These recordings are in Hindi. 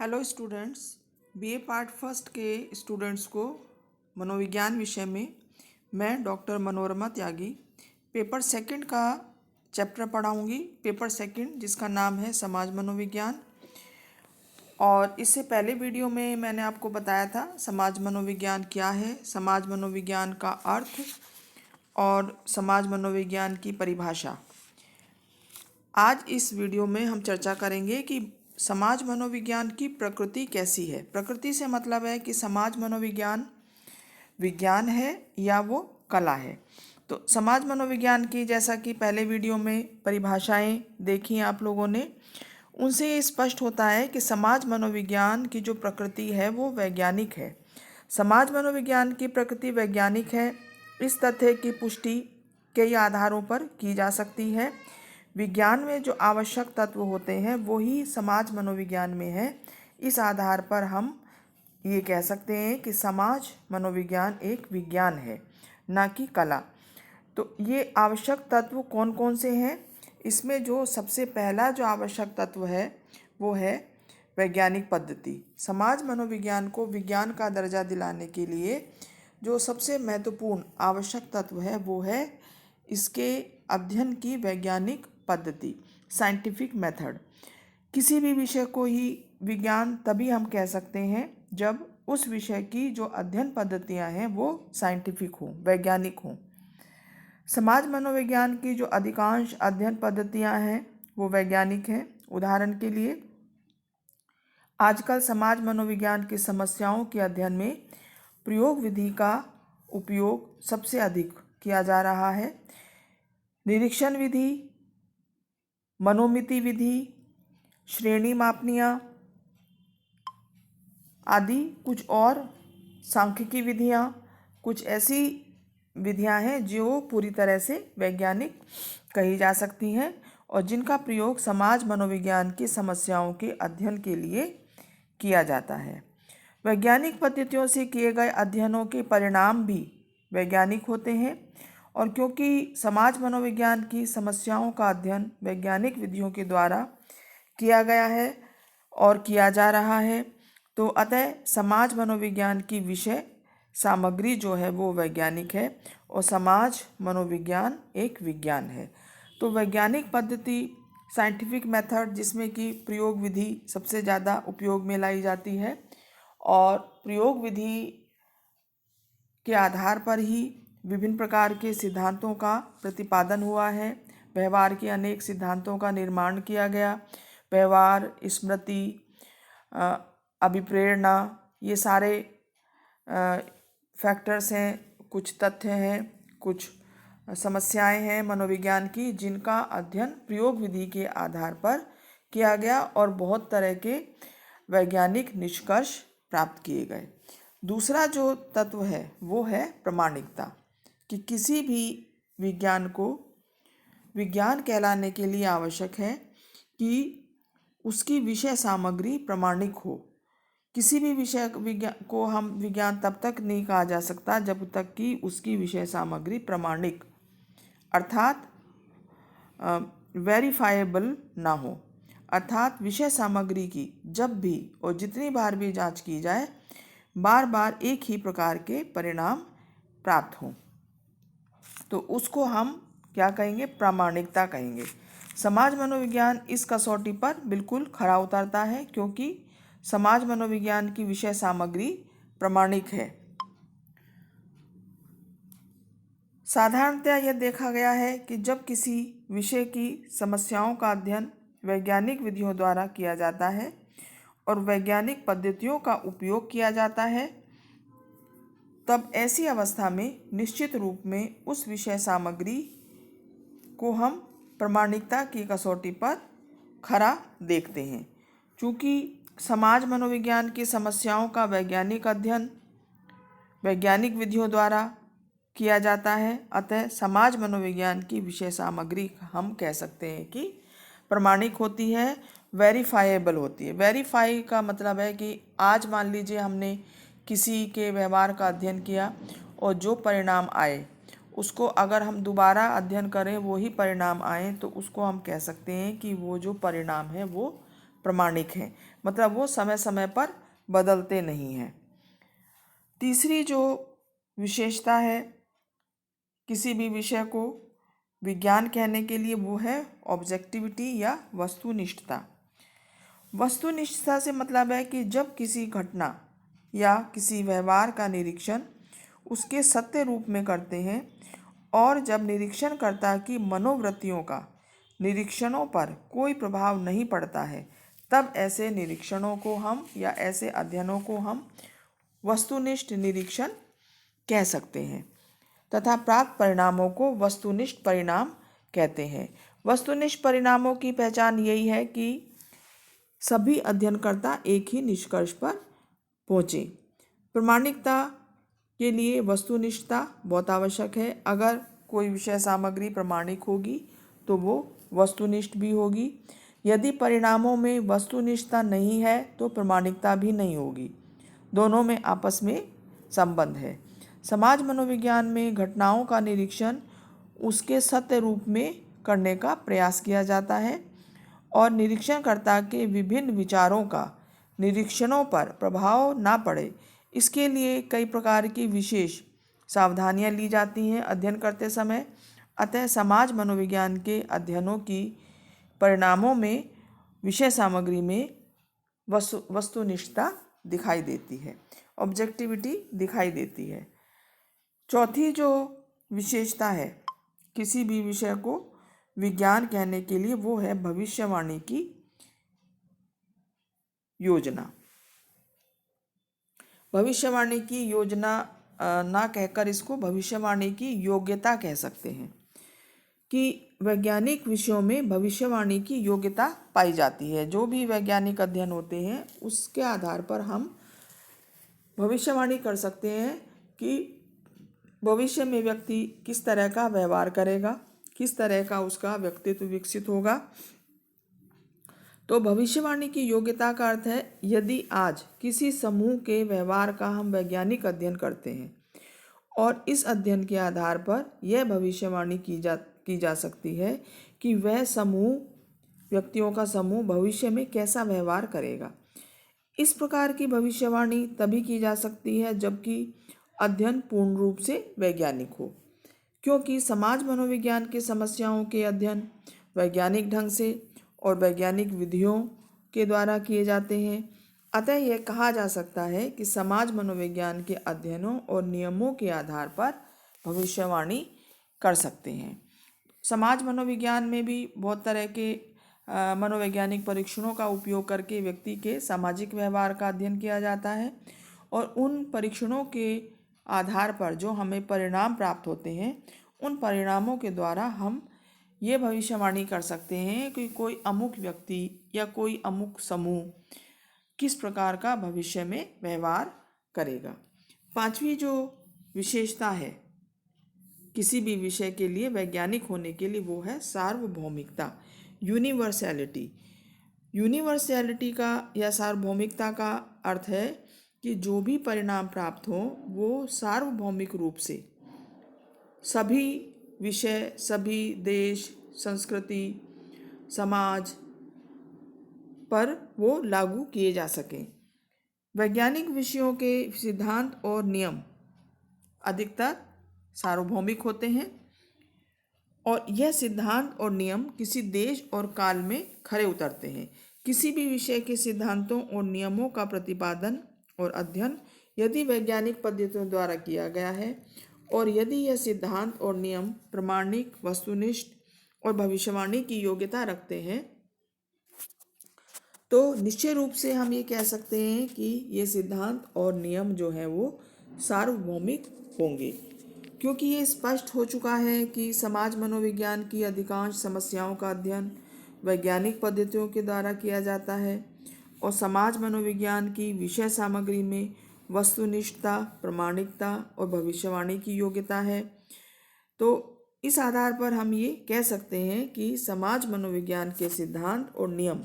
Hello students, BA part first के स्टूडेंट्स को मनोविज्ञान विषय में मैं डॉक्टर मनोरमा त्यागी पेपर सेकंड का चैप्टर पढ़ाऊंगी। पेपर सेकंड जिसका नाम है समाज मनोविज्ञान। और इससे पहले वीडियो में मैंने आपको बताया था समाज मनोविज्ञान क्या है, समाज मनोविज्ञान का अर्थ और समाज मनोविज्ञान की परिभाषा। आज इस वीडियो में हम चर्चा करेंगे कि समाज मनोविज्ञान की प्रकृति कैसी है। प्रकृति से मतलब है कि समाज मनोविज्ञान विज्ञान है या वो कला है। तो समाज मनोविज्ञान की, जैसा कि पहले वीडियो में परिभाषाएं देखी आप लोगों ने, उनसे ये स्पष्ट होता है कि समाज मनोविज्ञान की जो प्रकृति है वो वैज्ञानिक है। समाज मनोविज्ञान की प्रकृति वैज्ञानिक है। इस तथ्य की पुष्टि कई आधारों पर की जा सकती है। विज्ञान में जो आवश्यक तत्व होते हैं वो ही समाज मनोविज्ञान में है। इस आधार पर हम ये कह सकते हैं कि समाज मनोविज्ञान एक विज्ञान है, ना कि कला। तो ये आवश्यक तत्व कौन कौन से हैं? इसमें जो सबसे पहला जो आवश्यक तत्व है वो है वैज्ञानिक पद्धति। समाज मनोविज्ञान को विज्ञान का दर्जा दिलाने के लिए जो सबसे महत्वपूर्ण आवश्यक तत्व है वो है इसके अध्ययन की वैज्ञानिक पद्धति, साइंटिफिक मेथड। किसी भी विषय को ही विज्ञान तभी हम कह सकते हैं जब उस विषय की जो अध्ययन पद्धतियां हैं वो साइंटिफिक हों, वैज्ञानिक हों। समाज मनोविज्ञान की जो अधिकांश अध्ययन पद्धतियां हैं वो वैज्ञानिक हैं। उदाहरण के लिए आजकल समाज मनोविज्ञान की समस्याओं के अध्ययन में प्रयोग विधि का उपयोग सबसे अधिक किया जा रहा है। निरीक्षण विधि, मनोमिति विधि, श्रेणी मापनियाँ आदि कुछ और सांख्यिकी विधियाँ, कुछ ऐसी विधियाँ हैं जो पूरी तरह से वैज्ञानिक कही जा सकती हैं और जिनका प्रयोग समाज मनोविज्ञान की समस्याओं के अध्ययन के लिए किया जाता है। वैज्ञानिक पद्धतियों से किए गए अध्ययनों के परिणाम भी वैज्ञानिक होते हैं। और क्योंकि समाज मनोविज्ञान की समस्याओं का अध्ययन वैज्ञानिक विधियों के द्वारा किया गया है और किया जा रहा है, तो अतः समाज मनोविज्ञान की विषय सामग्री जो है वो वैज्ञानिक है और समाज मनोविज्ञान एक विज्ञान है। तो वैज्ञानिक पद्धति, साइंटिफिक मेथड, जिसमें कि प्रयोग विधि सबसे ज़्यादा उपयोग में लाई जाती है और प्रयोग विधि के आधार पर ही विभिन्न प्रकार के सिद्धांतों का प्रतिपादन हुआ है। व्यवहार के अनेक सिद्धांतों का निर्माण किया गया। व्यवहार, स्मृति, अभिप्रेरणा, ये सारे फैक्टर्स हैं, कुछ तथ्य हैं, कुछ समस्याएं हैं मनोविज्ञान की जिनका अध्ययन प्रयोग विधि के आधार पर किया गया और बहुत तरह के वैज्ञानिक निष्कर्ष प्राप्त किए गए। दूसरा जो तत्व है वो है प्रामाणिकता, कि किसी भी विज्ञान को विज्ञान कहलाने के लिए आवश्यक है कि उसकी विषय सामग्री प्रामाणिक हो। किसी भी विषय विज्ञान को हम विज्ञान तब तक नहीं कहा जा सकता जब तक कि उसकी विषय सामग्री प्रामाणिक अर्थात वेरीफाइएबल ना हो। अर्थात विषय सामग्री की जब भी और जितनी बार भी जांच की जाए, बार बार एक ही प्रकार के परिणाम प्राप्त हों, तो उसको हम क्या कहेंगे? प्रामाणिकता कहेंगे। समाज मनोविज्ञान इस कसौटी पर बिल्कुल खरा उतरता है क्योंकि समाज मनोविज्ञान की विषय सामग्री प्रामाणिक है। साधारणतः यह देखा गया है कि जब किसी विषय की समस्याओं का अध्ययन वैज्ञानिक विधियों द्वारा किया जाता है और वैज्ञानिक पद्धतियों का उपयोग किया जाता है, तब ऐसी अवस्था में निश्चित रूप में उस विषय सामग्री को हम प्रामाणिकता की कसौटी पर खरा देखते हैं। चूँकि समाज मनोविज्ञान की समस्याओं का वैज्ञानिक अध्ययन वैज्ञानिक विधियों द्वारा किया जाता है, अतः समाज मनोविज्ञान की विषय सामग्री हम कह सकते हैं कि प्रामाणिक होती है, वेरीफाइएबल होती है। वेरीफाई का मतलब है कि आज मान लीजिए हमने किसी के व्यवहार का अध्ययन किया और जो परिणाम आए उसको अगर हम दोबारा अध्ययन करें, वही परिणाम आए, तो उसको हम कह सकते हैं कि वो जो परिणाम है वो प्रमाणिक हैं, मतलब वो समय समय पर बदलते नहीं हैं। तीसरी जो विशेषता है किसी भी विषय को विज्ञान कहने के लिए वो है ऑब्जेक्टिविटी या वस्तुनिष्ठता। वस्तुनिष्ठता से मतलब है कि जब किसी घटना या किसी व्यवहार का निरीक्षण उसके सत्य रूप में करते हैं और जब निरीक्षणकर्ता की मनोवृत्तियों का निरीक्षणों पर कोई प्रभाव नहीं पड़ता है, तब ऐसे निरीक्षणों को हम या ऐसे अध्ययनों को हम वस्तुनिष्ठ निरीक्षण कह सकते हैं तथा प्राप्त परिणामों को वस्तुनिष्ठ परिणाम कहते हैं। वस्तुनिष्ठ परिणामों की पहचान यही है कि सभी अध्ययनकर्ता एक ही निष्कर्ष पर पहुँचे। प्रामाणिकता के लिए वस्तुनिष्ठता बहुत आवश्यक है। अगर कोई विषय सामग्री प्रामाणिक होगी तो वो वस्तुनिष्ठ भी होगी। यदि परिणामों में वस्तुनिष्ठता नहीं है तो प्रामाणिकता भी नहीं होगी। दोनों में आपस में संबंध है। समाज मनोविज्ञान में घटनाओं का निरीक्षण उसके सत्य रूप में करने का प्रयास किया जाता है और निरीक्षणकर्ता के विभिन्न विचारों का निरीक्षणों पर प्रभाव ना पड़े, इसके लिए कई प्रकार की विशेष सावधानियां ली जाती हैं अध्ययन करते समय। अतः समाज मनोविज्ञान के अध्ययनों की परिणामों में विषय सामग्री में वस्तुनिष्ठता दिखाई देती है, ऑब्जेक्टिविटी दिखाई देती है। चौथी जो विशेषता है किसी भी विषय को विज्ञान कहने के लिए वो है भविष्यवाणी की योजना। भविष्यवाणी की योजना ना कहकर इसको भविष्यवाणी की योग्यता कह सकते हैं कि वैज्ञानिक विषयों में भविष्यवाणी की योग्यता पाई जाती है। जो भी वैज्ञानिक अध्ययन होते हैं उसके आधार पर हम भविष्यवाणी कर सकते हैं कि भविष्य में व्यक्ति किस तरह का व्यवहार करेगा, किस तरह का उसका व्यक्तित्व विकसित होगा। तो भविष्यवाणी की योग्यता का अर्थ है यदि आज किसी समूह के व्यवहार का हम वैज्ञानिक अध्ययन करते हैं और इस अध्ययन के आधार पर यह भविष्यवाणी की जा सकती है कि वह समूह व्यक्तियों का समूह भविष्य में कैसा व्यवहार करेगा। इस प्रकार की भविष्यवाणी तभी की जा सकती है जबकि अध्ययन पूर्ण रूप से वैज्ञानिक हो, क्योंकि समाज मनोविज्ञान की समस्याओं के अध्ययन वैज्ञानिक ढंग से और वैज्ञानिक विधियों के द्वारा किए जाते हैं। अतः यह कहा जा सकता है कि समाज मनोविज्ञान के अध्ययनों और नियमों के आधार पर भविष्यवाणी कर सकते हैं। समाज मनोविज्ञान में भी बहुत तरह के मनोवैज्ञानिक परीक्षणों का उपयोग करके व्यक्ति के सामाजिक व्यवहार का अध्ययन किया जाता है और उन परीक्षणों के आधार पर जो हमें परिणाम प्राप्त होते हैं उन परिणामों के द्वारा हम ये भविष्यवाणी कर सकते हैं कि कोई अमुक व्यक्ति या कोई अमुक समूह किस प्रकार का भविष्य में व्यवहार करेगा। पांचवी जो विशेषता है किसी भी विषय के लिए वैज्ञानिक होने के लिए वो है सार्वभौमिकता, यूनिवर्सैलिटी। यूनिवर्सैलिटी का या सार्वभौमिकता का अर्थ है कि जो भी परिणाम प्राप्त हो वो सार्वभौमिक रूप से सभी विषय, सभी देश, संस्कृति, समाज पर वो लागू किए जा सकें। वैज्ञानिक विषयों के सिद्धांत और नियम अधिकतर सार्वभौमिक होते हैं और यह सिद्धांत और नियम किसी देश और काल में खरे उतरते हैं। किसी भी विषय के सिद्धांतों और नियमों का प्रतिपादन और अध्ययन यदि वैज्ञानिक पद्धतियों द्वारा किया गया है और यदि यह सिद्धांत और नियम प्रामाणिक, वस्तुनिष्ठ और भविष्यवाणी की योग्यता रखते हैं तो निश्चय रूप से हम ये कह सकते हैं कि ये सिद्धांत और नियम जो है वो सार्वभौमिक होंगे, क्योंकि ये स्पष्ट हो चुका है कि समाज मनोविज्ञान की अधिकांश समस्याओं का अध्ययन वैज्ञानिक पद्धतियों के द्वारा किया जाता है और समाज मनोविज्ञान की विषय सामग्री में वस्तुनिष्ठता, प्रामाणिकता और भविष्यवाणी की योग्यता है। तो इस आधार पर हम ये कह सकते हैं कि समाज मनोविज्ञान के सिद्धांत और नियम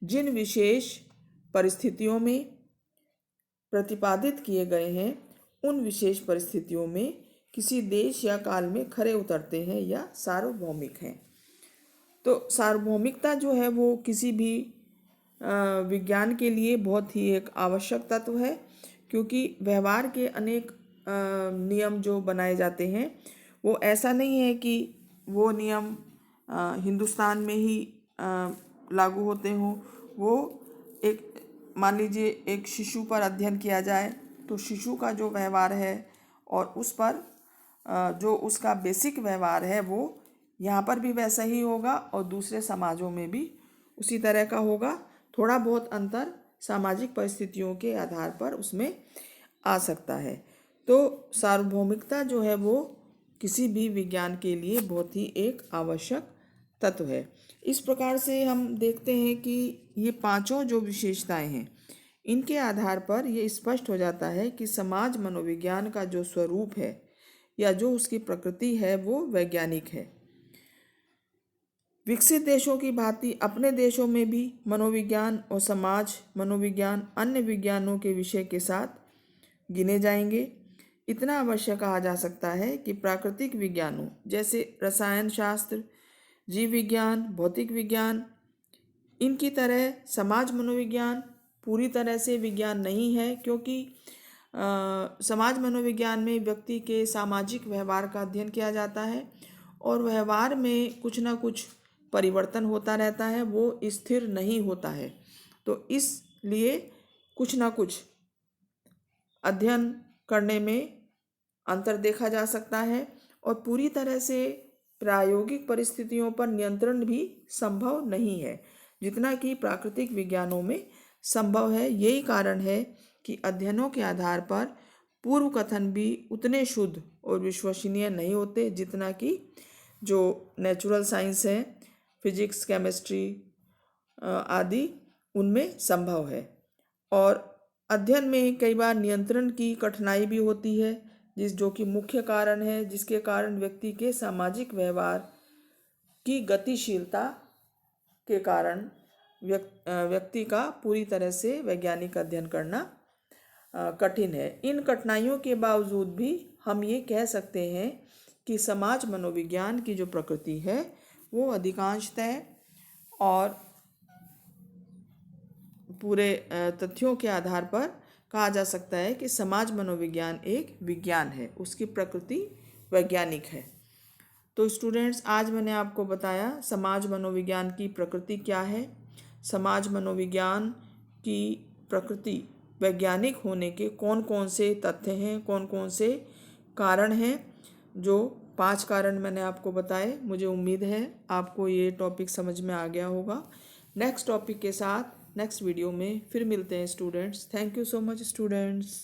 जिन विशेष परिस्थितियों में प्रतिपादित किए गए हैं उन विशेष परिस्थितियों में किसी देश या काल में खरे उतरते हैं या सार्वभौमिक हैं। तो सार्वभौमिकता जो है वो किसी भी विज्ञान के लिए बहुत ही एक आवश्यक तत्व है, क्योंकि व्यवहार के अनेक नियम जो बनाए जाते हैं वो ऐसा नहीं है कि वो नियम हिंदुस्तान में ही लागू होते हों। वो एक मान लीजिए एक शिशु पर अध्ययन किया जाए तो शिशु का जो व्यवहार है और उस पर जो उसका बेसिक व्यवहार है वो यहाँ पर भी वैसा ही होगा और दूसरे समाजों में भी उसी तरह का होगा। थोड़ा बहुत अंतर सामाजिक परिस्थितियों के आधार पर उसमें आ सकता है। तो सार्वभौमिकता जो है वो किसी भी विज्ञान के लिए बहुत ही एक आवश्यक तत्व है। इस प्रकार से हम देखते हैं कि ये पांचों जो विशेषताएं हैं इनके आधार पर ये स्पष्ट हो जाता है कि समाज मनोविज्ञान का जो स्वरूप है या जो उसकी प्रकृति है वो वैज्ञानिक है। विकसित देशों की भांति अपने देशों में भी मनोविज्ञान और समाज मनोविज्ञान अन्य विज्ञानों के विषय के साथ गिने जाएंगे। इतना अवश्य कहा जा सकता है कि प्राकृतिक विज्ञानों जैसे रसायन शास्त्र, जीव विज्ञान, भौतिक विज्ञान, इनकी तरह समाज मनोविज्ञान पूरी तरह से विज्ञान नहीं है, क्योंकि समाज मनोविज्ञान में व्यक्ति के सामाजिक व्यवहार का अध्ययन किया जाता है और व्यवहार में कुछ ना कुछ परिवर्तन होता रहता है, वो स्थिर नहीं होता है। तो इसलिए कुछ ना कुछ अध्ययन करने में अंतर देखा जा सकता है और पूरी तरह से प्रायोगिक परिस्थितियों पर नियंत्रण भी संभव नहीं है जितना कि प्राकृतिक विज्ञानों में संभव है। यही कारण है कि अध्ययनों के आधार पर पूर्व कथन भी उतने शुद्ध और विश्वसनीय नहीं होते जितना कि जो नेचुरल साइंस है, फिजिक्स, केमिस्ट्री आदि, उनमें संभव है। और अध्ययन में कई बार नियंत्रण की कठिनाई भी होती है, जो कि मुख्य कारण है, जिसके कारण व्यक्ति के सामाजिक व्यवहार की गतिशीलता के कारण व्यक्ति का पूरी तरह से वैज्ञानिक अध्ययन करना कठिन है। इन कठिनाइयों के बावजूद भी हम ये कह सकते हैं कि समाज मनोविज्ञान की जो प्रकृति है वो अधिकांशतः और पूरे तथ्यों के आधार पर कहा जा सकता है कि समाज मनोविज्ञान एक विज्ञान है, उसकी प्रकृति वैज्ञानिक है। तो स्टूडेंट्स, आज मैंने आपको बताया समाज मनोविज्ञान की प्रकृति क्या है, समाज मनोविज्ञान की प्रकृति वैज्ञानिक होने के कौन कौन से तथ्य हैं, कौन कौन से कारण हैं। जो 5 कारण मैंने आपको बताए, मुझे उम्मीद है आपको ये टॉपिक समझ में आ गया होगा। नेक्स्ट टॉपिक के साथ नेक्स्ट वीडियो में फिर मिलते हैं students. Thank you so much students.